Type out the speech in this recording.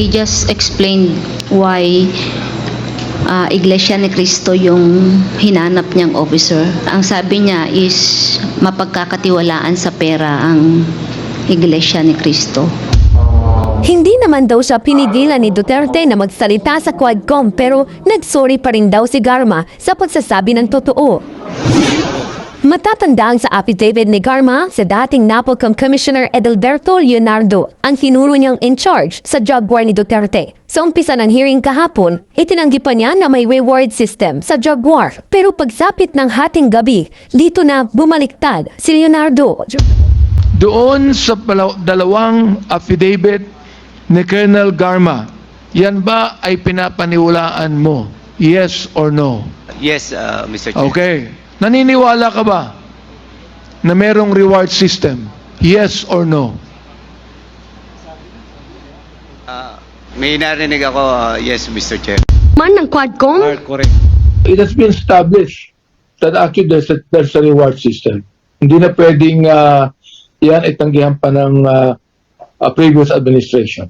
He just explained why Iglesia ni Cristo yung hinanap niyang officer. Ang sabi niya is mapagkakatiwalaan sa pera ang Iglesia ni Cristo. Hindi naman daw siya pinigilan ni Duterte na magsalita sa Quadcom pero nagsorry pa rin daw si Garma sa pagsasabi ng totoo. Matatandaan sa affidavit ni Garma sa dating NAPOLCOM Commissioner Edelberto Leonardo ang tinuro niyang in charge sa job war ni Duterte. Sa umpisa ng hearing kahapon, itinanggi pa niya na may reward system sa job war. Pero pagsapit ng hating gabi, dito na bumaliktad si Leonardo. Doon sa dalawang affidavit ni Colonel Garma, yan ba ay pinapaniwalaan mo? Yes or no? Yes, Mr. Chair. Okay. Naniniwala ka ba na merong reward system? Yes or no? May narinig ako, yes, Mr. Chair. Man ng Quadcom? Correct. It has been established that actually there's a reward system. Hindi na pwedeng yan itanggihan pa ng previous administration.